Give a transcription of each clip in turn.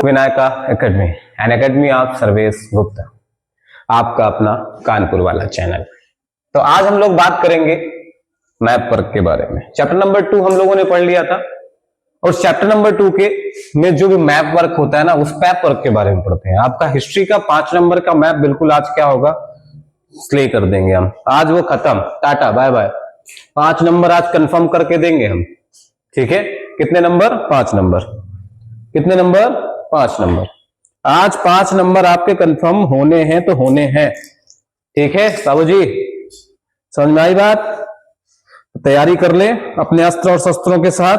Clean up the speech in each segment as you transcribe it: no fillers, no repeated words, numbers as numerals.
Vinayaka academy N academy of Sarvesh Gupta, आपका अपना कानपुर वाला चैनल। तो आज हम लोग बात करेंगे मैप वर्क के बारे में। चैप्टर नंबर 2 हम लोगों ने पढ़ लिया था और चैप्टर नंबर 2 के में जो भी मैप वर्क होता है ना, उस मैप वर्क के बारे में पढ़ते हैं। आपका हिस्ट्री का 5 नंबर का मैप बिल्कुल आज क्या होगा, स्ले कर देंगे हम। आज वो खत्म, टाटा बाय बाय। 5 नंबर आज कंफर्म करके देंगे हम, ठीक है। कितने नंबर? 5 नंबर। कितने नंबर? 5 नंबर। आज 5 नंबर आपके कंफर्म होने हैं तो होने हैं, ठीक है बाबू जी, समझ में आई बात? तैयारी कर ले अपने अस्त्र और शस्त्रों के साथ,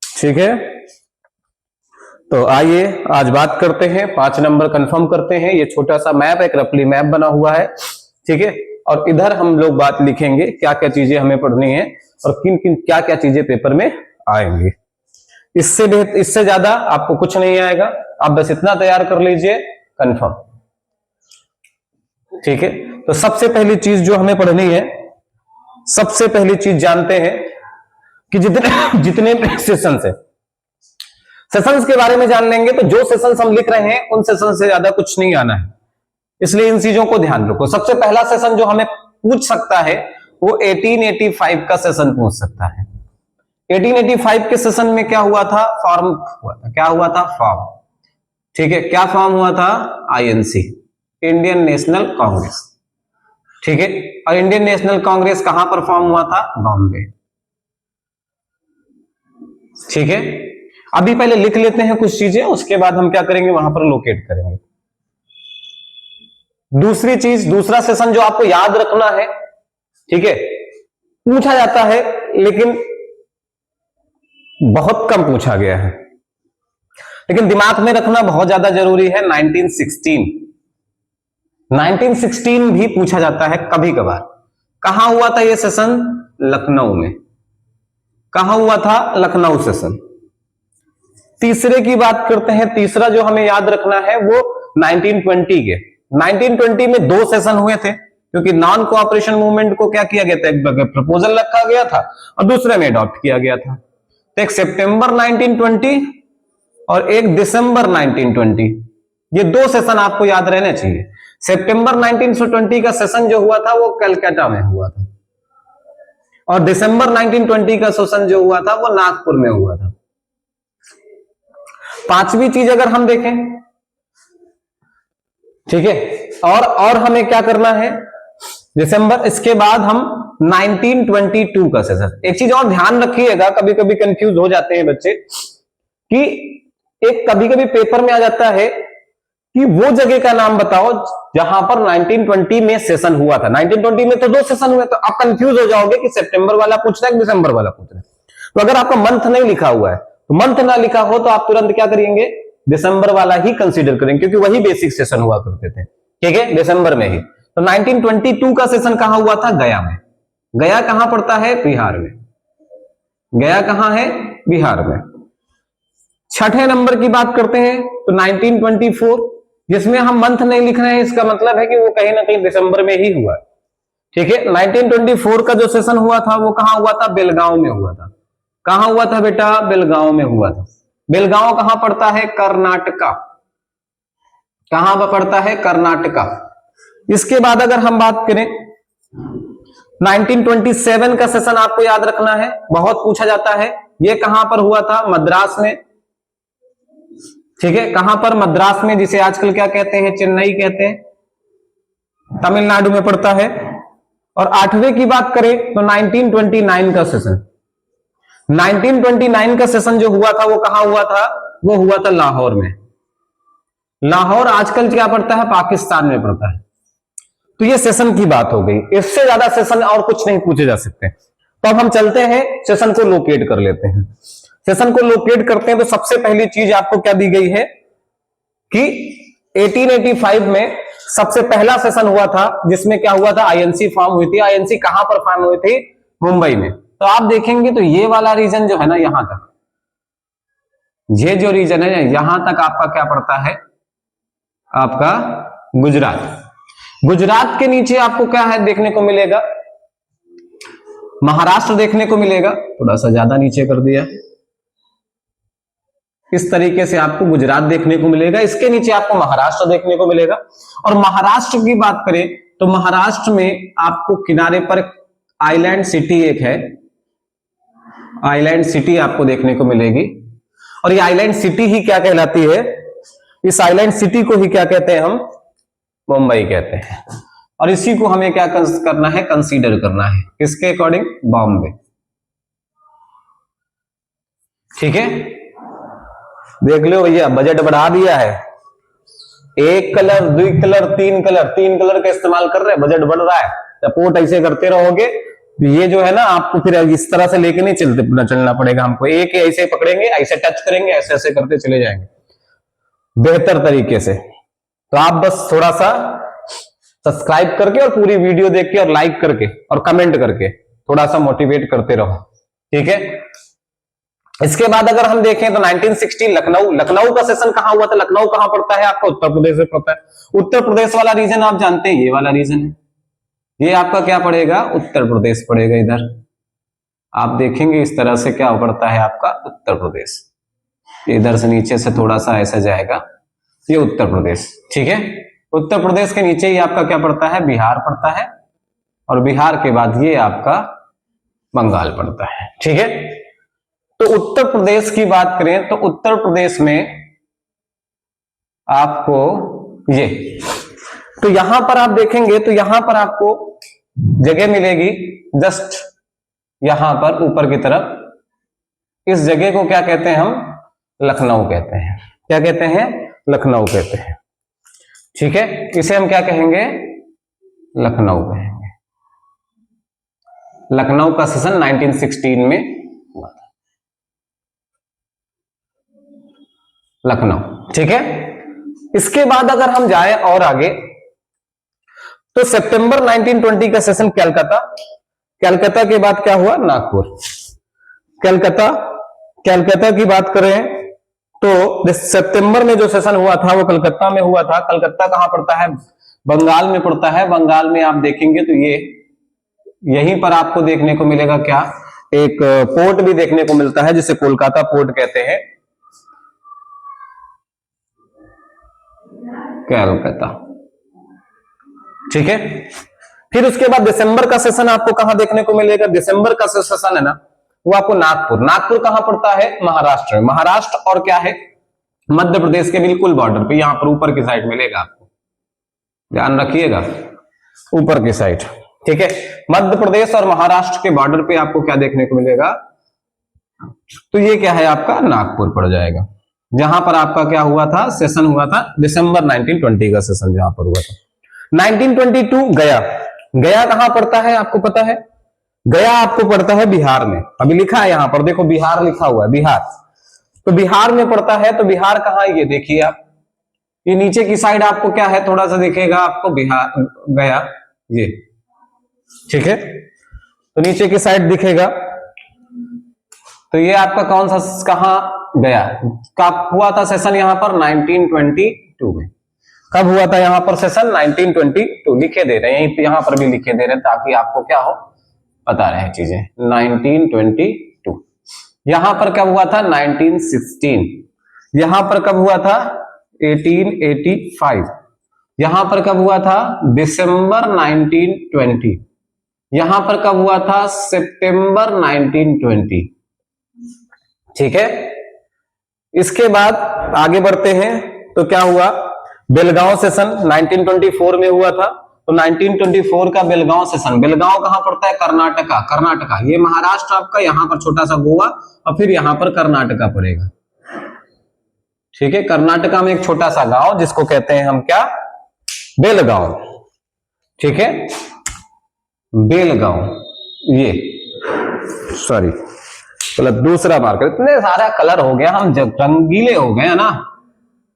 ठीक है। तो आइए आज बात करते हैं, 5 नंबर कंफर्म करते हैं। ये छोटा सा मैप, एक रफली मैप बना हुआ है, ठीक है। और इधर हम लोग बात लिखेंगे क्या क्या चीजें हमें पढ़नी है और किन किन क्या क्या चीजें पेपर में आएंगी। इससे ज्यादा आपको कुछ नहीं आएगा, आप बस इतना तैयार कर लीजिए, कंफर्म, ठीक है। तो सबसे पहली चीज जो हमें पढ़नी है, सबसे पहली चीज जानते हैं कि जितने सेशंस है, सेशंस के बारे में जान लेंगे तो जो सेशंस हम लिख रहे हैं उन सेशन से ज्यादा कुछ नहीं आना है, इसलिए इन चीजों को ध्यान रखो। सबसे पहला सेशन जो हमें पूछ सकता है वो 1885 का सेशन पूछ सकता है। 1885 के सेशन में क्या हुआ था? फॉर्म हुआ था। क्या हुआ था? फॉर्म, ठीक है। क्या फॉर्म हुआ था? आईएनसी, इंडियन नेशनल कांग्रेस, ठीक है। और इंडियन नेशनल कांग्रेस कहां पर फॉर्म हुआ था? बॉम्बे, ठीक है। अभी पहले लिख लेते हैं कुछ चीजें, उसके बाद हम क्या करेंगे, वहां पर लोकेट करेंगे। दूसरी चीज, दूसरा सेशन जो आपको याद रखना है, ठीक है, पूछा जाता है लेकिन बहुत कम पूछा गया है, लेकिन दिमाग में रखना बहुत ज्यादा जरूरी है। 1916 भी पूछा जाता है कभी कभार। कहां हुआ था यह सेशन? लखनऊ में। कहां हुआ था? लखनऊ सेशन। तीसरे की बात करते हैं, तीसरा जो हमें याद रखना है वो 1920 के। 1920 में 2 सेशन हुए थे, क्योंकि नॉन कोऑपरेशन मूवमेंट को क्या किया गया था, एक प्रपोजल रखा गया था और दूसरे में अडॉप्ट किया गया था। तो एक सितंबर 1920 और एक दिसंबर 1920, ये 2 सेशन आपको याद रहने चाहिए। सितंबर 1920 का सेशन जो हुआ था वो कलकत्ता में हुआ था और दिसंबर 1920 का सेशन जो हुआ था वो नागपुर में हुआ था। पांचवी चीज अगर हम देखें, ठीक है, और हमें क्या करना है, दिसंबर, इसके बाद हम 1922 का सेशन। एक चीज और ध्यान रखिएगा, कभी कभी कंफ्यूज हो जाते हैं बच्चे कि एक कभी कभी पेपर में आ जाता है कि वो जगह का नाम बताओ जहां पर 1920 में सेशन हुआ था। 1920 में तो 2 सेशन हुए, तो आप कंफ्यूज हो जाओगे कि सितंबर वाला पूछ रहा है, दिसंबर वाला पूछ रहा है। तो अगर आपका मंथ नहीं लिखा हुआ है, तो मंथ ना लिखा हो तो आप तुरंत क्या करेंगे, दिसंबर वाला ही कंसीडर करेंगे, क्योंकि वही बेसिक सेशन हुआ करते थे, ठीक है, दिसंबर में ही। तो 1922 का सेशन कहां हुआ था? गया में। गया कहां पड़ता है? बिहार में। गया कहां है? बिहार में। छठे नंबर की बात करते हैं तो 1924, जिसमें हम मंथ नहीं लिख रहे हैं, इसका मतलब है कि वो कहीं ना कहीं दिसंबर में ही हुआ, ठीक है। 1924 का जो सेशन हुआ था वो कहां हुआ था? बेलगांव में हुआ था। कहां हुआ था बेटा? बेलगांव में हुआ था। बेलगांव कहां पड़ता है? कर्नाटका। कहां पर पड़ता है? कर्नाटका। इसके बाद अगर हम बात करें 1927 का सेशन आपको याद रखना है, बहुत पूछा जाता है। यह कहां पर हुआ था? मद्रास में, ठीक है। कहां पर? मद्रास में, जिसे आजकल क्या कहते हैं? चेन्नई कहते हैं, तमिलनाडु में पड़ता है। और 8वें की बात करें तो 1929 का सेशन। 1929 का सेशन जो हुआ था वो कहां हुआ था? वो हुआ था लाहौर में। लाहौर आजकल क्या पड़ता है? पाकिस्तान में पड़ता है। तो ये सेशन की बात हो गई, इससे ज्यादा सेशन और कुछ नहीं पूछे जा सकते। तो अब हम चलते हैं, सेशन को लोकेट कर लेते हैं। सेशन को लोकेट करते हैं तो सबसे पहली चीज आपको क्या दी गई है कि 1885 में सबसे पहला सेशन हुआ था, जिसमें क्या हुआ था? आईएनसी फॉर्म हुई थी। आईएनसी कहां पर फॉर्म हुई थी? मुंबई में। तो आप देखेंगे तो ये वाला रीजन जो है ना, यहां तक, ये जो रीजन है यहां तक आपका क्या पड़ता है? आपका गुजरात। गुजरात के नीचे आपको क्या है देखने को मिलेगा? महाराष्ट्र देखने को मिलेगा। थोड़ा सा ज्यादा नीचे कर दिया, इस तरीके से आपको गुजरात देखने को मिलेगा, इसके नीचे आपको महाराष्ट्र देखने को मिलेगा। और महाराष्ट्र की बात करें तो महाराष्ट्र में आपको किनारे पर आइलैंड सिटी एक है, आइलैंड सिटी आपको देखने को मिलेगी। और ये आइलैंड सिटी ही क्या कहलाती है, इस आइलैंड सिटी को ही क्या कहते हैं हम, मुंबई कहते हैं। और इसी को हमें क्या करना है, कंसीडर करना है, किसके अकॉर्डिंग, बॉम्बे। ठीक है, देख लो भैया बजट बढ़ा दिया है, एक कलर, दो कलर, तीन कलर का इस्तेमाल कर रहे हैं, बजट बढ़ रहा है। सपोर्ट ऐसे करते रहोगे ये जो है ना, आपको फिर इस तरह से लेके नहीं चलना पड़ेगा हमको, एक ऐसे पकड़ेंगे, ऐसे टच करेंगे, ऐसे ऐसे करते चले जाएंगे बेहतर तरीके से। तो आप बस थोड़ा सा सब्सक्राइब करके और पूरी वीडियो देख के और लाइक करके और कमेंट करके थोड़ा सा मोटिवेट करते रहो, ठीक है। इसके बाद अगर हम देखें तो 1960 लखनऊ का सेशन कहां हुआ था, लखनऊ कहां पड़ता है आपका, उत्तर प्रदेश में पड़ता है। उत्तर प्रदेश वाला रीजन आप जानते हैं, ये वाला रीजन है, ये आपका क्या पड़ेगा, उत्तर प्रदेश पड़ेगा। इधर आप देखेंगे इस तरह से क्या पड़ता है आपका उत्तर प्रदेश, इधर से नीचे से थोड़ा सा ऐसा जाएगा, ये उत्तर प्रदेश, ठीक है। उत्तर प्रदेश के नीचे ही आपका क्या पड़ता है, बिहार पड़ता है, और बिहार के बाद ये आपका बंगाल पड़ता है, ठीक है। तो उत्तर प्रदेश की बात करें तो उत्तर प्रदेश में आपको ये, तो यहां पर आप देखेंगे तो यहां पर आपको जगह मिलेगी जस्ट यहां पर ऊपर की तरफ, इस जगह को क्या कहते हैं हम, लखनऊ कहते हैं। क्या कहते हैं, लखनऊ कहते हैं, ठीक है। इसे हम क्या कहेंगे, लखनऊ कहेंगे। लखनऊ का सेशन 1916 में हुआ था, लखनऊ, ठीक है। इसके बाद अगर हम जाएं और आगे तो सितंबर 1920 का सेशन कलकत्ता, कलकत्ता के बाद क्या हुआ, नागपुर। कलकत्ता की बात करें तो सितंबर में जो सेशन हुआ था वो कलकत्ता में हुआ था। कलकत्ता कहां पड़ता है, बंगाल में पड़ता है। बंगाल में आप देखेंगे तो ये यहीं पर आपको देखने को मिलेगा क्या, एक पोर्ट भी देखने को मिलता है जिसे कोलकाता पोर्ट कहते हैं, कलकत्ता, ठीक है। फिर उसके बाद दिसंबर का सेशन आपको कहां देखने को मिलेगा, दिसंबर का सेशन है ना वो आपको नागपुर कहां पड़ता है, महाराष्ट्र में। महाराष्ट्र और क्या है, मध्य प्रदेश के बिल्कुल बॉर्डर पे, यहां पर ऊपर की साइड मिलेगा, आपको ध्यान रखिएगा, ऊपर की साइड, ठीक है। मध्य प्रदेश और महाराष्ट्र के बॉर्डर पे आपको क्या देखने को मिलेगा, तो ये क्या है आपका नागपुर पड़ जाएगा, जहां पर आपका क्या हुआ था, सेशन हुआ था दिसंबर 1920 का सेशन जहां पर हुआ था। 1922 गया कहां पड़ता है आपको पता है, गया आपको पड़ता है बिहार में। अभी लिखा है यहां पर, देखो बिहार लिखा हुआ है, बिहार, तो बिहार में पड़ता है। तो बिहार कहां है, ये देखिए आप, ये नीचे की साइड आपको क्या है, थोड़ा सा दिखेगा आपको बिहार, गया, ये, ठीक है। तो नीचे की साइड दिखेगा, तो ये आपका कौन सा, कहां, गया। कब हुआ था सेशन यहां पर, 1922 में। कब हुआ था यहां पर सेशन, 1922, लिखे दे रहे हैं यहां पर भी लिखे दे रहे हैं ताकि आपको क्या हो, पता रहे चीजें। 1922 यहां पर कब हुआ था, 1916। यहां पर कब हुआ था, 1885। यहां पर कब हुआ था, दिसंबर 1920। यहां पर कब हुआ था, सितंबर 1920, ठीक है। इसके बाद आगे बढ़ते हैं तो क्या हुआ, बेलगांव सेशन 1924 में हुआ था। तो 1924 का बेलगांव सेशन, बेलगांव कहां पड़ता है, कर्नाटका, ये महाराष्ट्र आपका, यहां पर छोटा सा गोवा और फिर यहां पर कर्नाटका पड़ेगा, ठीक है। कर्नाटका में एक छोटा सा गांव जिसको कहते हैं हम क्या, बेलगांव, ठीक है, बेलगांव। ये सॉरी मतलब दूसरा मार्कर, इतने सारा कलर हो गया, हम जब रंगीले हो गए ना,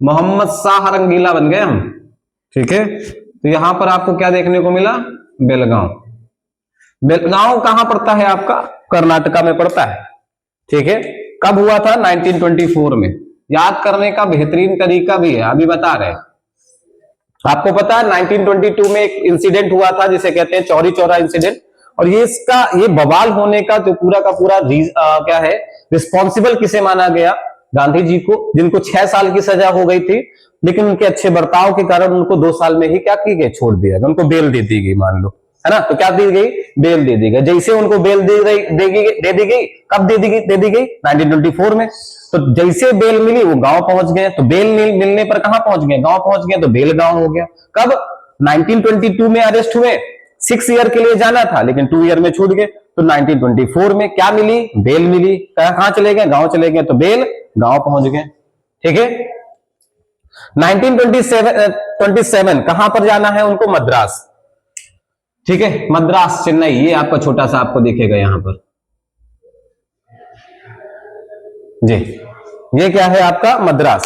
मोहम्मद शाह रंगीला बन गए हम, ठीक है। तो यहां पर आपको क्या देखने को मिला, बेलगांव। बेलगांव कहां पड़ता है आपका, कर्नाटका में पड़ता है, ठीक है। कब हुआ था, 1924 में। याद करने का बेहतरीन तरीका भी है, अभी बता रहे हैं आपको। पता है 1922 में एक इंसिडेंट हुआ था जिसे कहते हैं चौरी चौरा इंसिडेंट, और ये बवाल होने का जो पूरा का पूरा क्या है, रिस्पॉन्सिबल किसे माना गया, गांधी जी को, जिनको 6 साल की सजा हो गई थी, लेकिन उनके अच्छे बर्ताव के कारण उनको 2 साल में ही क्या की गई, छोड़ दिया गया, उनको बेल दे दी गई, मान लो, है ना। तो क्या दी गई, बेल दे दी गई। जैसे उनको बेल दे दी गई, कब दे दी गई 1924 में। तो जैसे बेल मिली वो गांव पहुंच गए, तो बेल मिलने पर कहां पहुंच गए, गांव पहुंच गए, तो बेल गांव हो गया। कब, 1922 में अरेस्ट हुए, 6 ईयर के लिए जाना था लेकिन 2 ईयर में छूट गए, तो 1924 में क्या मिली, बेल मिली, कहां चले गए, गांव चले गए, तो बेल गांव पहुंच गए। ठीक है। 1927 कहां पर जाना है उनको, मद्रास। ठीक है, मद्रास, चेन्नई, ये आपका छोटा सा आपको दिखेगा यहां पर जी, ये क्या है आपका, मद्रास,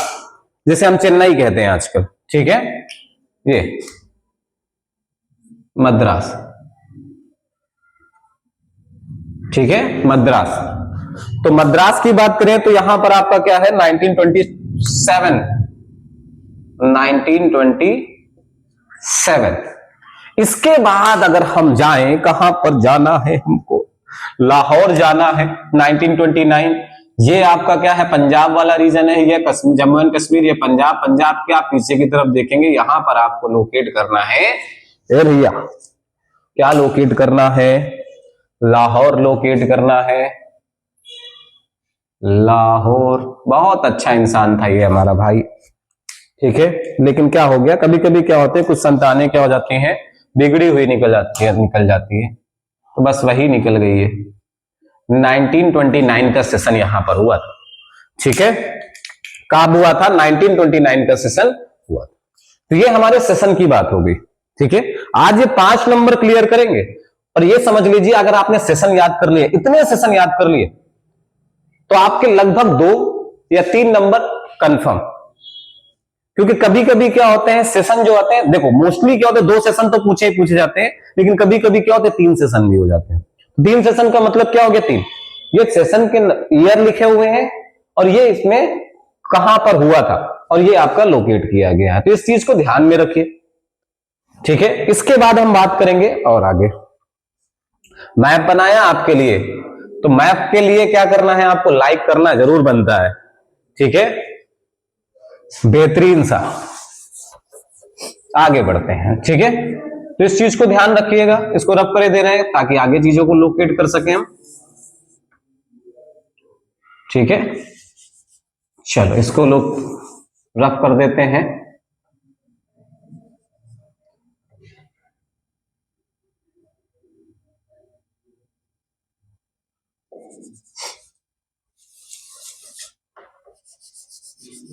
जिसे हम चेन्नई कहते हैं आजकल। ठीक है, ये मद्रास, ठीक है, मद्रास। तो मद्रास की बात करें तो यहां पर आपका क्या है, 1927। इसके बाद अगर हम जाएं, कहां पर जाना है हमको, लाहौर जाना है, 1929। ये आपका क्या है, पंजाब वाला रीजन है, ये जम्मू एंड कश्मीर, ये पंजाब। पंजाब के आप पीछे की तरफ देखेंगे, यहां पर आपको लोकेट करना है एरिया, क्या लोकेट करना है, लाहौर लोकेट करना है, लाहौर। बहुत अच्छा इंसान था ये हमारा भाई। ठीक है, लेकिन क्या हो गया, कभी कभी क्या होते हैं, कुछ संतानें क्या हो जाती हैं, बिगड़ी हुई निकल जाती है, तो बस वही निकल गई है। 1929 का सेशन यहां पर हुआ था। ठीक है, कब हुआ था, 1929 का सेशन हुआ था। तो ये हमारे सेशन की बात होगी। ठीक है, आज ये 5 नंबर क्लियर करेंगे, और ये समझ लीजिए अगर आपने सेशन याद कर लिए, इतने सेशन याद कर लिए, तो आपके लगभग 2 या 3 नंबर कंफर्म। क्योंकि कभी कभी क्या होते हैं, सेशन जो आते हैं, देखो मोस्टली क्या होता है, 2 सेशन तो पूछे जाते हैं, लेकिन कभी कभी क्या होते हैं, 3 सेशन भी हो जाते हैं। 3 सेशन का मतलब क्या हो गया, 3, ये सेशन के ईयर लिखे हुए हैं, और ये इसमें कहां पर हुआ था, और ये आपका लोकेट किया गया है। तो इस चीज को ध्यान में रखिए। ठीक है, इसके बाद हम बात करेंगे और आगे। मैप बनाया आपके लिए, तो मैप के लिए क्या करना है, आपको लाइक करना जरूर बनता है। ठीक है, बेहतरीन सा, आगे बढ़ते हैं। ठीक है, तो इस चीज को ध्यान रखिएगा, इसको रफ करे दे रहे हैं ताकि आगे चीजों को लोकेट कर सकें हम। ठीक है, चलो इसको लोग रफ कर देते हैं।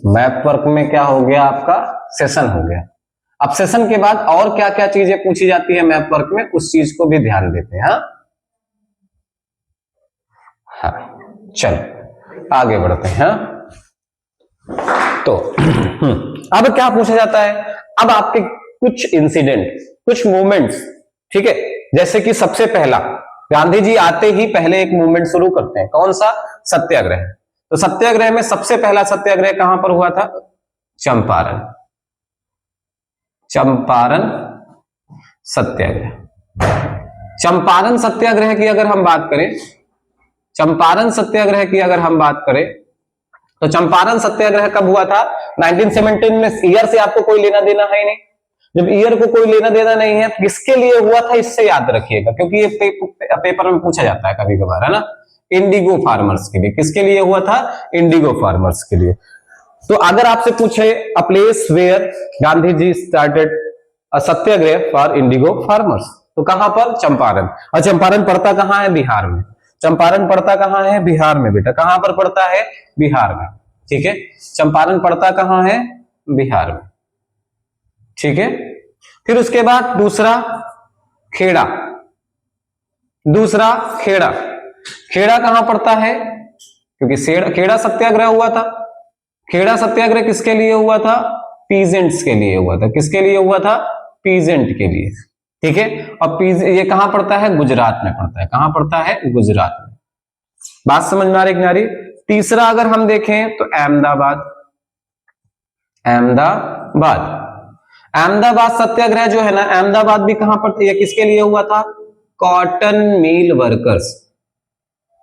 मैप वर्क में क्या हो गया, आपका सेशन हो गया। अब सेशन के बाद और क्या क्या चीजें पूछी जाती है मैप वर्क में, उस चीज को भी ध्यान देते हैं। हाँ, चलो आगे बढ़ते हैं। तो अब क्या पूछा जाता है, अब आपके कुछ इंसिडेंट, कुछ मूवमेंट्स। ठीक है, जैसे कि सबसे पहला, गांधी जी आते ही पहले एक मूवमेंट शुरू करते हैं, कौन सा, सत्याग्रह। तो सत्याग्रह में सबसे पहला सत्याग्रह कहां पर हुआ था, चंपारण, चंपारण सत्याग्रह। चंपारण सत्याग्रह की अगर हम बात करें, चंपारण सत्याग्रह की अगर हम बात करें, तो चंपारण सत्याग्रह कब हुआ था, 1917 में। ईयर से आपको कोई लेना देना है नहीं, जब ईयर को कोई लेना देना नहीं है, किसके लिए हुआ था, इससे याद रखिएगा, क्योंकि ये पेपर में पूछा जाता है कभी कभार, है ना। इंडिगो फार्मर्स के लिए, किसके लिए हुआ था, इंडिगो फार्मर्स के लिए। तो अगर आपसे पूछे a place where Gandhi ji started a satyagraha for indigo farmers, तो कहां पर, चंपारण। और चंपारण पड़ता कहां है, बिहार में। चंपारण पड़ता कहां है, बिहार में बेटा। कहां पर पड़ता है, बिहार में। ठीक है, चंपारण पड़ता कहां है, बिहार में। ठीक है, फिर उसके बाद दूसरा खेड़ा, दूसरा खेड़ा। खेड़ा कहां पड़ता है, क्योंकि खेड़ा सत्याग्रह हुआ था। खेड़ा सत्याग्रह किसके लिए हुआ था, पीजेंट्स के लिए हुआ था। किसके लिए हुआ था, पीजेंट के लिए। ठीक है, और ये कहां पड़ता है, गुजरात में पड़ता है। कहां पड़ता है, गुजरात में। बात समझ में आ रही नारी। तीसरा अगर हम देखें तो अहमदाबाद, अहमदाबाद। अहमदाबाद सत्याग्रह जो है ना, अहमदाबाद भी कहां पर, यह किसके लिए हुआ था, कॉटन मिल वर्कर्स।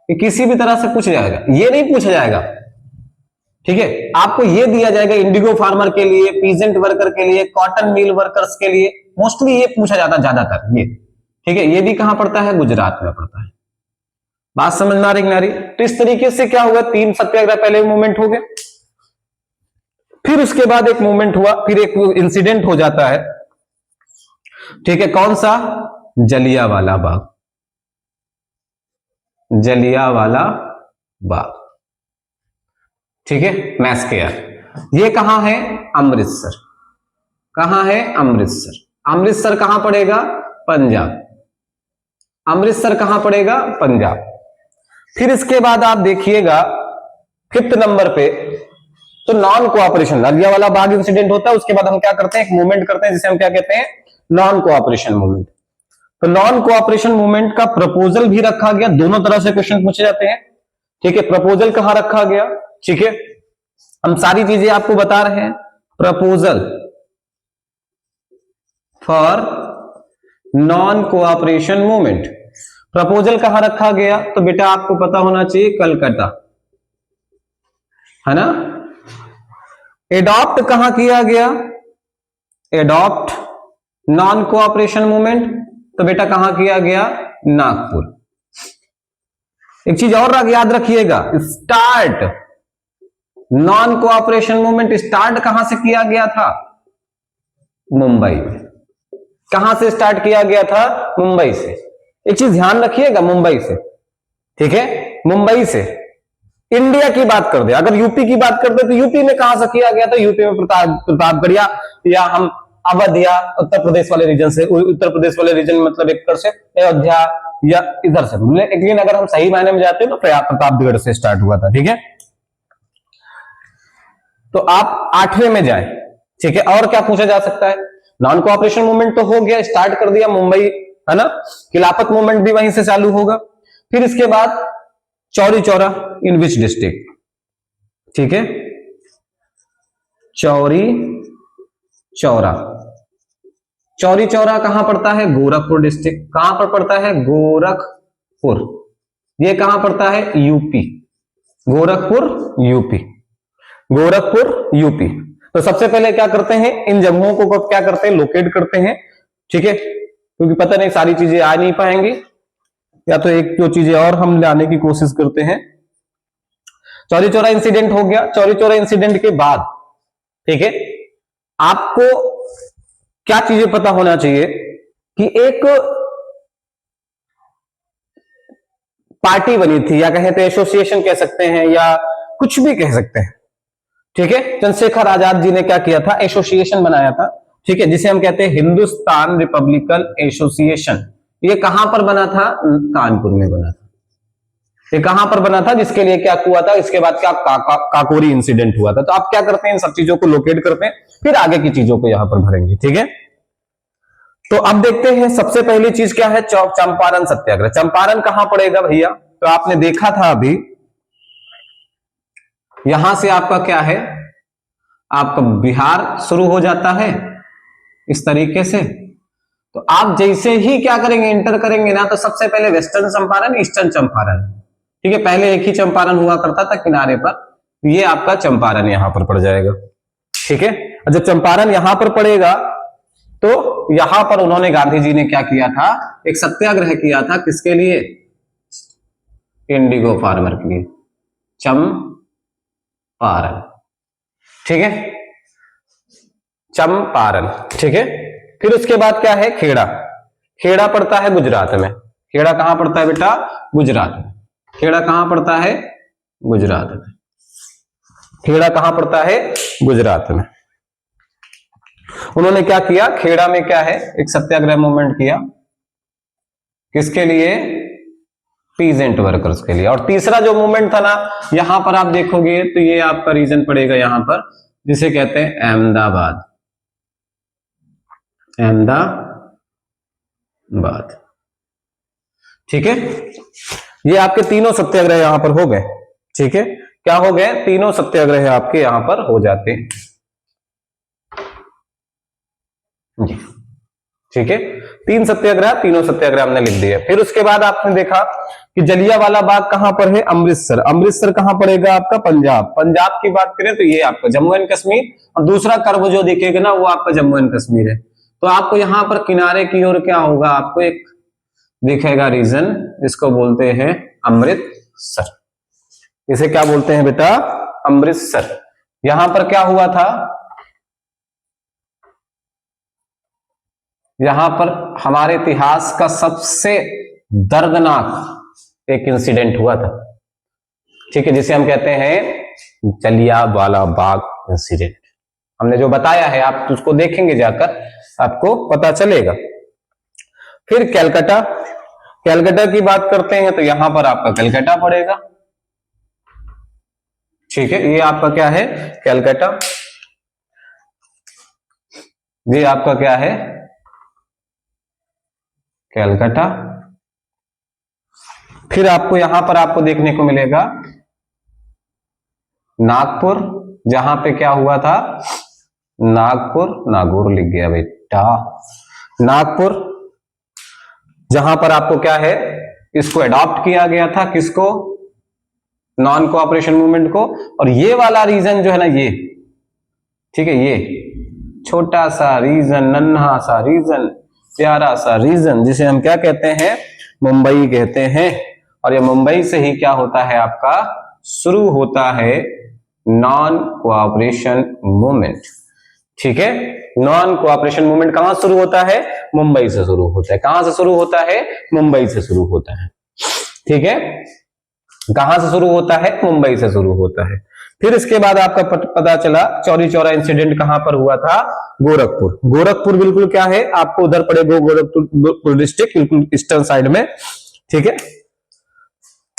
किसी भी तरह से पूछा जाएगा, ये नहीं पूछा जाएगा ठीक है, आपको ये दिया जाएगा इंडिगो फार्मर के लिए, पीजेंट वर्कर के लिए, कॉटन मिल वर्कर्स के लिए, मोस्टली ये पूछा जाता है ज्यादातर ये। ठीक है, ये भी कहां पड़ता है? गुजरात में पड़ता है। बात समझ में आ रही नारी? तो इस तरीके से क्या हुआ, 3 सत्याग्रह पहले मूवमेंट हो गए, फिर उसके बाद एक मूवमेंट हुआ, फिर एक इंसिडेंट हो जाता है। ठीक है, कौन सा? जलियांवाला बाग। जलियांवाला बाग, ठीक है, मैस्केयर। ये कहां है? अमृतसर। कहां है? अमृतसर। अमृतसर कहां पड़ेगा? पंजाब। अमृतसर कहां पड़ेगा? पंजाब। फिर इसके बाद आप देखिएगा 5th नंबर पे, तो non cooperation, Jallianwala Bagh incident होता है, उसके बाद हम क्या करते हैं? एक मूवमेंट करते हैं जिसे हम क्या कहते हैं? Non cooperation movement. तो नॉन कोऑपरेशन मूवमेंट का प्रपोजल भी रखा गया, दोनों तरह से क्वेश्चन पूछे जाते हैं। ठीक है, प्रपोजल कहां रखा गया? ठीक है, हम सारी चीजें आपको बता रहे हैं। Proposal for non cooperation movement, proposal कहां रखा गया? तो बेटा आपको पता होना चाहिए, कलकत्ता, है ना। एडॉप्ट कहां किया गया? एडॉप्ट नॉन कोऑपरेशन मूवमेंट, तो बेटा कहां किया गया? नागपुर। एक चीज और याद रखिएगा, start non cooperation movement start कहां से किया गया था? मुंबई में। कहां से स्टार्ट किया गया था? मुंबई से। एक चीज ध्यान रखिएगा, मुंबई से, ठीक है, मुंबई से। इंडिया की बात कर दे, अगर यूपी की बात कर दे तो यूपी में कहां से किया गया था? यूपी में प्रतापगढ़, या हम अवध या उत्तर प्रदेश वाले रीजन से, उत्तर प्रदेश वाले रीजन मतलब एक तरह से अयोध्या या इधर से। लेकिन अगर हम सही मायने में जाते हैं तो प्रतापगढ़ से स्टार्ट हुआ था। ठीक है, तो आप 8वें में जाए। ठीक है, और क्या पूछा जा सकता है? नॉन कोऑपरेशन मूवमेंट तो हो गया, स्टार्ट कर दिया मुंबई, है ना। खिलाफत मूवमेंट भी वहीं से चालू होगा। फिर इसके बाद चौरी चौरा इन विच डिस्ट्रिक्ट? ठीक है, चौरी चौरा। चौरी चौरा कहां पड़ता है? गोरखपुर डिस्ट्रिक्ट। कहां पर पड़ता है? गोरखपुर। ये कहां पड़ता है? UP. Gorakhpur UP. Gorakhpur UP. तो सबसे पहले क्या करते हैं, इन जगहों को क्या करते हैं? लोकेट करते हैं। ठीक है, क्योंकि पता नहीं सारी चीजें आ नहीं पाएंगी, या तो एक दो चीजें और हम लाने की कोशिश करते हैं। चौरी चौरा इंसिडेंट हो गया। चौरी चौरा इंसिडेंट के बाद, ठीक है, आपको क्या चीजें पता होना चाहिए कि एक पार्टी बनी थी, या कहें तो एसोसिएशन कह सकते हैं, या कुछ भी कह सकते हैं। ठीक है, चंद्रशेखर आजाद जी ने क्या किया था? एसोसिएशन बनाया था। ठीक है, जिसे हम कहते हैं हिंदुस्तान रिपब्लिकन एसोसिएशन। ये कहां पर बना था? कानपुर में बना था। ये कहां पर बना था? जिसके लिए क्या हुआ था? इसके बाद क्या काकोरी इंसिडेंट हुआ था। तो आप क्या करते हैं? इन सब चीजों को लोकेट करते हैं, फिर आगे की चीजों को यहां पर भरेंगे। ठीक है, तो अब देखते हैं सबसे पहली चीज क्या है? चंपारण सत्याग्रह। चंपारण कहां पड़ेगा भैया? तो आपने देखा था अभी, यहां से आपका क्या है? आपका बिहार शुरू हो जाता है इस तरीके से। तो आप जैसे ही क्या करेंगे? इंटर करेंगे ना, तो सबसे पहले वेस्टर्न चंपारण, ईस्टर्न चंपारण। ठीक है, पहले एक ही चंपारण हुआ करता था किनारे पर, ये आपका चंपारण यहां पर पड़ जाएगा। ठीक है, और जब चंपारण यहां पर पड़ेगा तो यहां पर उन्होंने, गांधी जी ने क्या किया था? एक सत्याग्रह किया था। किसके लिए? इंडिगो फार्मर के लिए, चंपारण। ठीक है, चंपारण। ठीक है, फिर उसके बाद क्या है? खेड़ा। खेड़ा पड़ता है गुजरात में। खेड़ा कहां पड़ता है बेटा? गुजरात में। खेड़ा कहां पड़ता है? गुजरात में। खेड़ा कहां पड़ता है? गुजरात में। उन्होंने क्या किया? खेड़ा में क्या है? एक सत्याग्रह मूवमेंट किया। किसके लिए? पीजेंट वर्कर्स के लिए। और तीसरा जो मूवमेंट था ना, यहां पर आप देखोगे तो ये आपका रीजन पड़ेगा यहां पर, जिसे कहते हैं अहमदाबाद। अहमदाबाद। ठीक है, ये आपके तीनों सत्याग्रह यहां पर हो गए। ठीक है, क्या हो गए? तीनों सत्याग्रह आपके यहां पर हो जाते हैं जी। ठीक है, 3 सत्याग्रह, तीनों सत्याग्रह हमने लिख दिए। फिर उसके बाद आपने देखा कि जलियांवाला बाग कहां पर है, अमृतसर। अमृतसर कहां पड़ेगा आपका, पंजाब। पंजाब की बात करें तो ये आपका जम्मू एंड कश्मीर, और दूसरा कर्व जो दिखेगा ना वो आपका जम्मू एंड कश्मीर है। तो आपको यहां पर किनारे की ओर क्या होगा, आपको एक दिखेगा रीजन, इसको बोलते हैं अमृतसर। इसे क्या बोलते हैं बेटा, अमृतसर। यहां पर क्या हुआ था, यहां पर हमारे इतिहास का सबसे दर्दनाक एक इंसिडेंट हुआ था, ठीक है, जिसे हम कहते हैं जलियांवाला बाग इंसिडेंट। हमने जो बताया है आप उसको देखेंगे जाकर, आपको पता चलेगा। फिर कैलकाटा, कैलकाटा की बात करते हैं तो यहां पर आपका कैलकाटा पड़ेगा, ठीक है, ये आपका क्या है, कैलकाटा। ये आपका क्या है, कैलकाटा। फिर आपको यहां पर आपको देखने को मिलेगा नागपुर, जहां पे क्या हुआ था, नागपुर, नागौर लिख गया बेटा, नागपुर, जहां पर आपको क्या है, इसको अडॉप्ट किया गया था, किसको, नॉन कोऑपरेशन मूवमेंट को। और ये वाला रीजन जो है ना, ये ठीक है, ये छोटा सा रीजन, नन्हा सा रीजन, प्यारा सा रीजन, जिसे हम क्या कहते हैं, मुंबई कहते हैं। और ये मुंबई से ही क्या होता है आपका, शुरू होता है नॉन कोऑपरेशन मूवमेंट, ठीक है। नॉन कोऑपरेशन मूवमेंट कहां शुरू होता है, मुंबई से शुरू होता है। कहां से शुरू होता है, मुंबई से शुरू होता है, ठीक है, कहां से शुरू होता है, मुंबई से शुरू होता है। फिर इसके बाद आपका पता चला चौरी चौरा इंसिडेंट कहां पर हुआ था, गोरखपुर। गोरखपुर बिल्कुल क्या है, आपको उधर पड़ेगा, गोरखपुर डिस्ट्रिक्ट बिल्कुल ईस्टर्न साइड में, ठीक है।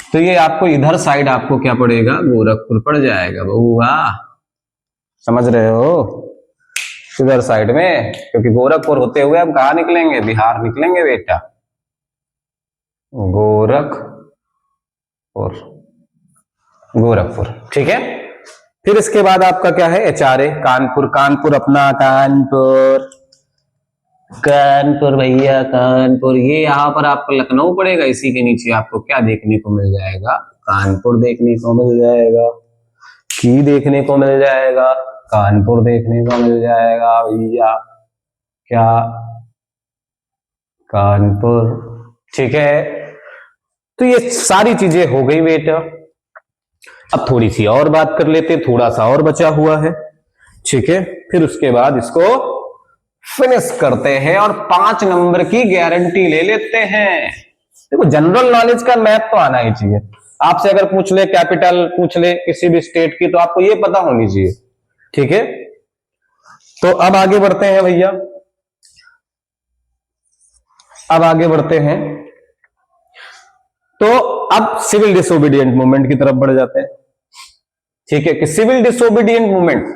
तो ये आपको इधर साइड आपको क्या पड़ेगा, गोरखपुर पड़ जाएगा बउआ, समझ रहे हो, इधर साइड में। क्योंकि गोरखपुर होते हुए हम कहा निकलेंगे, बिहार निकलेंगे बेटा, गोरखपुर, गोरखपुर, ठीक है। फिर इसके बाद आपका क्या है, एचआरए, कानपुर। कानपुर अपना कानपुर, कानपुर भैया कानपुर। ये यहाँ पर आपको लखनऊ पड़ेगा, इसी के नीचे आपको क्या देखने को मिल जाएगा, कानपुर देखने को मिल जाएगा, की देखने को मिल जाएगा, कानपुर देखने को मिल जाएगा भैया, क्या, कानपुर, ठीक है। तो ये सारी चीजें हो गई बेटा। अब थोड़ी सी और बात कर लेते, थोड़ा सा और बचा हुआ है, ठीक है। फिर उसके बाद इसको फिनिश करते हैं और 5 नंबर की गारंटी ले लेते हैं। देखो जनरल नॉलेज का मैथ तो आना ही चाहिए। आपसे अगर पूछ ले कैपिटल, पूछ ले किसी भी स्टेट की, तो आपको ये पता होनी चाहिए, ठीक है। तो अब आगे बढ़ते हैं भैया, अब आगे बढ़ते हैं। तो अब सिविल डिसोबीडिएंट मूवमेंट की तरफ बढ़ जाते हैं, ठीक है। कि सिविल डिसोबीडिएंट मूवमेंट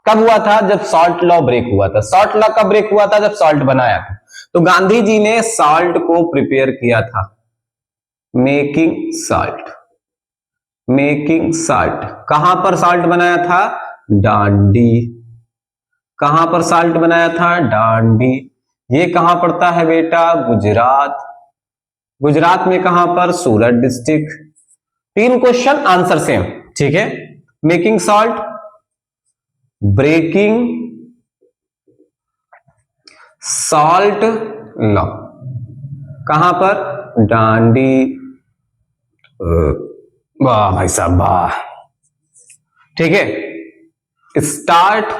कब हुआ था, जब सॉल्ट लॉ ब्रेक हुआ था। सॉल्ट लॉ कब ब्रेक हुआ था, जब सॉल्ट बनाया था। तो गांधी जी ने सॉल्ट को प्रिपेयर किया था, मेकिंग सॉल्ट, मेकिंग सॉल्ट। कहां पर सॉल्ट बनाया था, डांडी। कहां पर सॉल्ट बनाया था, डांडी। ये कहां पड़ता है बेटा, गुजरात। गुजरात में कहां पर, Surat district. 3 question answer same, ठीक है। Making salt, breaking salt law, कहां पर, डांडी। वाह भाई साहब वाह, ठीक है। स्टार्ट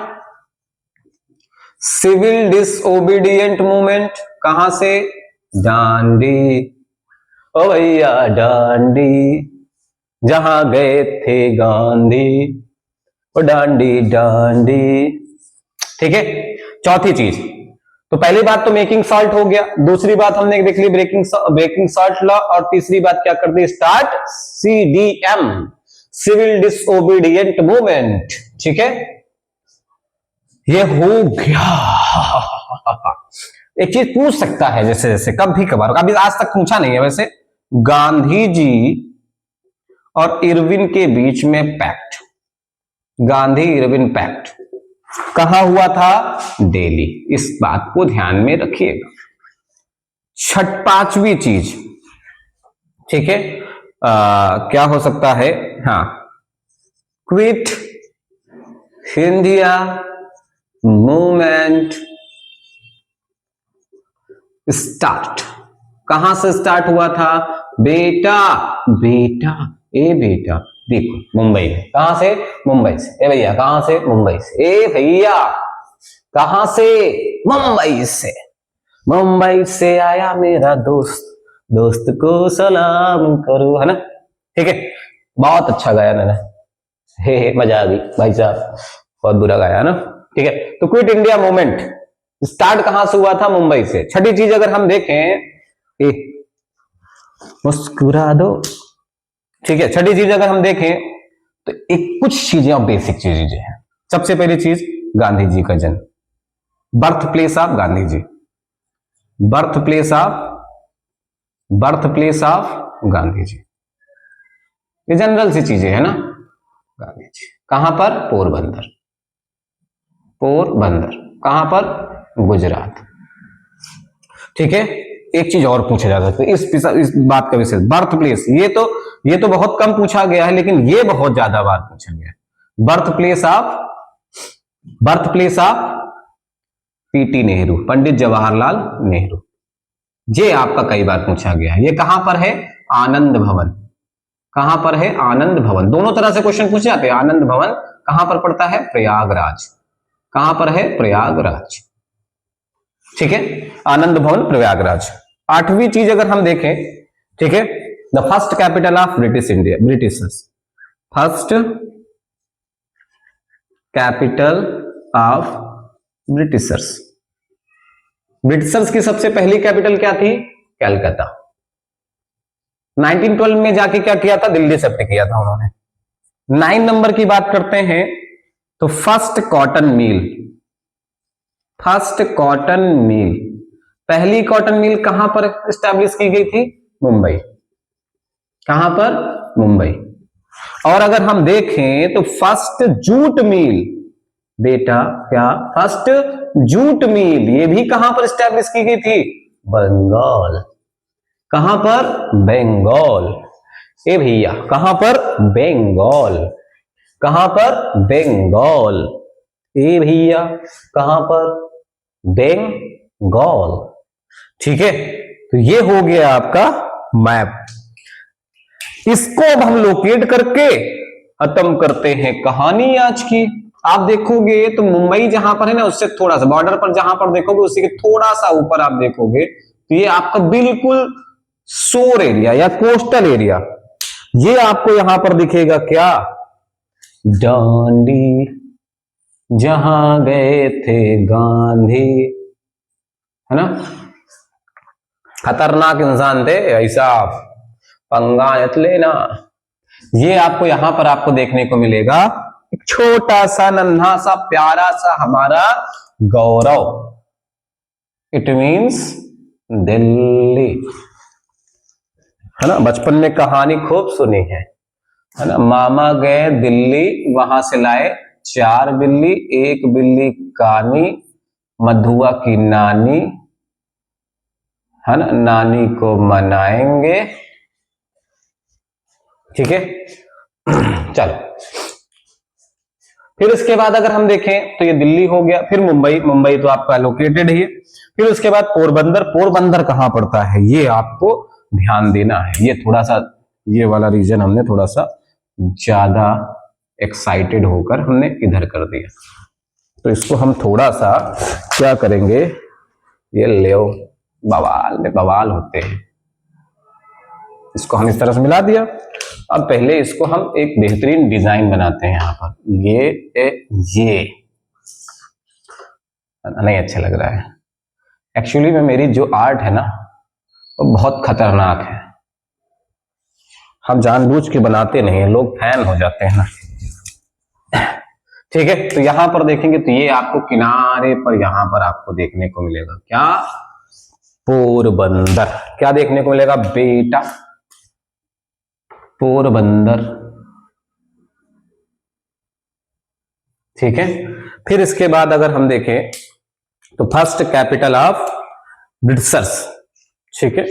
सिविल डिसओबीडिएंट मूवमेंट कहां से, डांडी। ओ भैया डांडी, जहां गए थे गांधी, और डांडी डांडी, ठीक है। चौथी चीज, तो पहली बात तो मेकिंग सॉल्ट हो गया, दूसरी बात हमने देख ली ब्रेकिंग सॉल्ट लॉ, और तीसरी बात क्या कर दी, स्टार्ट सीडीएम, सिविल डिसओबीडिएंट मूवमेंट, ठीक है। ये हो गया। एक चीज पूछ सकता है जैसे जैसे कभी कभार, अभी आज तक पूछा नहीं है वैसे, गांधी जी और इरविन के बीच में पैक्ट, गांधी इरविन पैक्ट कहां हुआ था? दिल्ली। इस बात को ध्यान में रखिएगा। पांचवी चीज, ठीक है, क्या हो सकता है? हाँ, क्विट इंडिया मूवमेंट स्टार्ट। कहां से स्टार्ट हुआ था? बेटा बेटा ए बेटा, देखो मुंबई में। कहां से? मुंबई से। ए भैया कहां से? मुंबई से। ए भैया कहां से? मुंबई से। मुंबई से आया मेरा दोस्त, दोस्त को सलाम करो, है ना? ठीक है, बहुत अच्छा गाया मैंने, हे मजा आ गई भाई साहब, बहुत बुरा गाया ना। ठीक है, तो क्विट इंडिया मूवमेंट स्टार्ट कहां से हुआ था? मुंबई से। छठी चीज अगर हम देखें, मुस्कुरा दो, ठीक है, छठी चीज अगर हम देखें तो एक कुछ चीजें और बेसिक चीजें हैं। सबसे पहली चीज, गांधी जी का जन्म, birth place of Gandhi ji, birth place of Gandhi ji, ये जनरल सी चीजें है ना। गांधी जी कहां पर? पोरबंदर। पोरबंदर कहां पर? गुजरात। ठीक है, एक चीज और पूछा जा सकता है इस बात का विशेष, बर्थ प्लेस। ये तो बहुत कम पूछा गया है, लेकिन ये बहुत ज्यादा बार पूछा गया है। Birth place of PT Nehru, Pandit Jawaharlal Nehru. ये आपका कई बार पूछा गया है। ये कहां पर है? आनंद भवन। कहां पर है? आनंद भवन। दोनों तरह से क्वेश्चन पूछे जाते हैं। आनंद भवन कहां पर पड़ता है? प्रयागराज। कहां पर है? प्रयागराज। ठीक है, आनंद भवन प्रयागराज। आठवीं चीज अगर हम देखें, ठीक है, the first capital of British India, Britishers, first capital of Britishers. Britishers की सबसे पहली कैपिटल क्या थी? कलकत्ता। 1912 में जाके क्या किया था? दिल्ली शिफ्ट किया था उन्होंने। 9 नंबर की बात करते हैं तो first cotton mill, first cotton mill, पहली कॉटन मिल कहां पर एस्टैब्लिश की गई थी? मुंबई। कहां पर? मुंबई। और अगर हम देखें तो फर्स्ट जूट मिल, बेटा क्या? फर्स्ट जूट मिल, ये भी कहां पर एस्टैब्लिश की गई थी? बंगाल। कहां पर? बंगाल। ए भैया कहां पर? बंगाल। कहां पर? बंगाल। ए भैया कहां पर? बंगाल। ठीक है, तो ये हो गया आपका मैप। इसको अब हम लोकेट करके खत्म करते हैं कहानी आज की। आप देखोगे तो मुंबई जहां पर है ना, उससे थोड़ा सा बॉर्डर पर जहां पर देखोगे, उसी के थोड़ा सा ऊपर आप देखोगे तो ये आपका बिल्कुल शोर एरिया या कोस्टल एरिया, ये आपको यहां पर दिखेगा क्या? डांडी, जहां गए थे गांधी, है ना? खतरनाक इंसान थे ऐसा, पंगा मत लेना। ये आपको यहां पर आपको देखने को मिलेगा, एक छोटा सा नन्हा सा प्यारा सा हमारा गौरव, इट मीन्स दिल्ली, है ना? बचपन में कहानी खूब सुनी है ना? मामा गए दिल्ली, वहां से लाए 4 बिल्ली, 1 बिल्ली कानी, मधुआ की नानी, है ना? नानी को मनाएंगे। ठीक है, चलो फिर उसके बाद अगर हम देखें तो ये दिल्ली हो गया, फिर मुंबई, मुंबई तो आपका लोकेटेड है। फिर उसके बाद पोरबंदर, पोरबंदर कहां पड़ता है ये आपको ध्यान देना है। ये थोड़ा सा, ये वाला रीजन हमने थोड़ा सा ज्यादा एक्साइटेड होकर हमने इधर कर दिया, तो इसको हम थोड़ा सा क्या करेंगे, ये ले बवाल होते हैं, इसको हम इस तरह से मिला दिया। अब पहले इसको हम एक बेहतरीन डिजाइन बनाते हैं यहां पर, ये नहीं अच्छा लग रहा है एक्चुअली में। मेरी जो आर्ट है ना वो बहुत खतरनाक है, हम जानबूझ के बनाते नहीं है, लोग फैन हो जाते हैं ना। ठीक है, तो यहां पर देखेंगे तो ये आपको किनारे पर यहां पर आपको देखने को मिलेगा क्या? पोरबंदर। क्या देखने को मिलेगा बेटा? पोरबंदर। ठीक है, फिर इसके बाद अगर हम देखें तो फर्स्ट कैपिटल ऑफ ब्रिटिशर्स, ठीक है,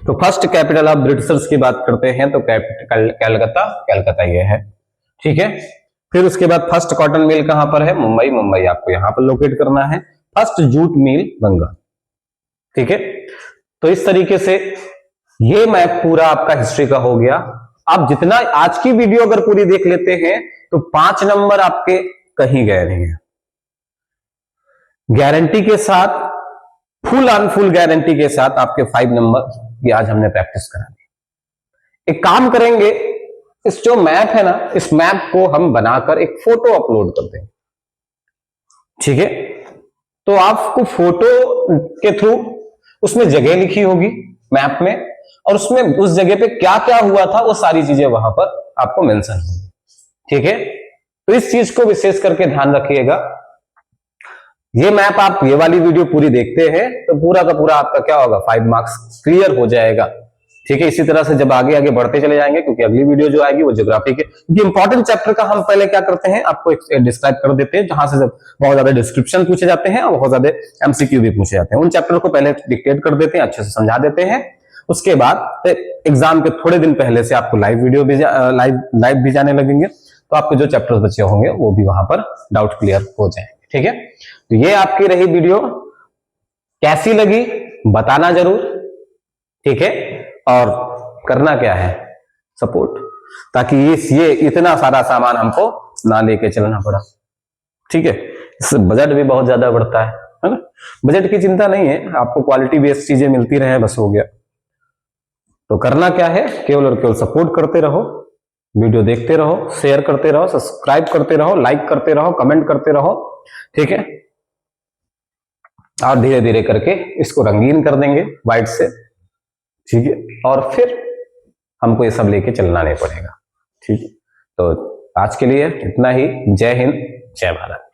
तो फर्स्ट कैपिटल ऑफ ब्रिटिशर्स की बात करते हैं तो कलकत्ता ये है, ठीक है। फिर उसके बाद फर्स्ट कॉटन मिल कहां पर है? मुंबई आपको यहां पर लोकेट करना है। फर्स्ट जूट मिल बंगाल, ठीक है। तो इस तरीके से ये मैप पूरा आपका हिस्ट्री का हो गया। आप जितना आज की वीडियो अगर पूरी देख लेते हैं तो 5 नंबर आपके कहीं गए नहीं है। गारंटी के साथ, फुल ऑन फुल गारंटी के साथ आपके 5 नंबर की आज हमने प्रैक्टिस करा दी। एक काम करेंगे, इस जो मैप है ना, इस मैप को हम बनाकर एक फोटो अपलोड कर देंगे, ठीक है। तो आपको फोटो के थ्रू उसमें जगह लिखी होगी मैप में, और उसमें उस जगह पे क्या क्या हुआ था वो सारी चीजें वहां पर आपको मेंशन होंगी, ठीक है। तो इस चीज को विशेष करके ध्यान रखिएगा। ये मैप आप ये वाली वीडियो पूरी देखते हैं तो पूरा का पूरा आपका क्या होगा, 5 मार्क्स क्लियर हो जाएगा, ठीक है। इसी तरह से जब आगे आगे बढ़ते चले जाएंगे, क्योंकि अगली वीडियो जो आएगी वो ज्योग्राफी के, क्योंकि इंपॉर्टेंट चैप्टर का हम पहले क्या करते हैं, आपको डिस्क्राइब कर देते हैं, जहां से बहुत ज्यादा डिस्क्रिप्शन पूछे जाते हैं और बहुत ज्यादा एमसीक्यू भी पूछे जाते हैं। उन चैप्टर को पहले डिक्टेट कर देते हैं, अच्छे से समझा देते हैं। उसके बाद एग्जाम के थोड़े दिन पहले से आपको लाइव वीडियो भी लाइव भी जाने लगेंगे, तो आपके जो चैप्टर्स बचे होंगे वो भी वहां पर डाउट क्लियर हो जाएंगे, ठीक है। तो ये आपकी रही वीडियो, कैसी लगी बताना जरूर, ठीक है। और करना क्या है, सपोर्ट, ताकि ये इतना सारा सामान हमको ना लेके चलना पड़ा, ठीक है। इससे बजट भी बहुत ज्यादा बढ़ता है ना। बजट की चिंता नहीं है, आपको क्वालिटी बेस्ड चीजें मिलती रहे, बस हो गया। तो करना क्या है, केवल और केवल सपोर्ट करते रहो, वीडियो देखते रहो, शेयर करते रहो, सब्सक्राइब करते रहो, लाइक करते रहो, कमेंट करते रहो, ठीक है। और धीरे धीरे करके इसको रंगीन कर देंगे व्हाइट से, ठीक है। और फिर हमको ये सब लेके चलना नहीं पड़ेगा, ठीक है। तो आज के लिए इतना ही। जय हिंद, जय भारत।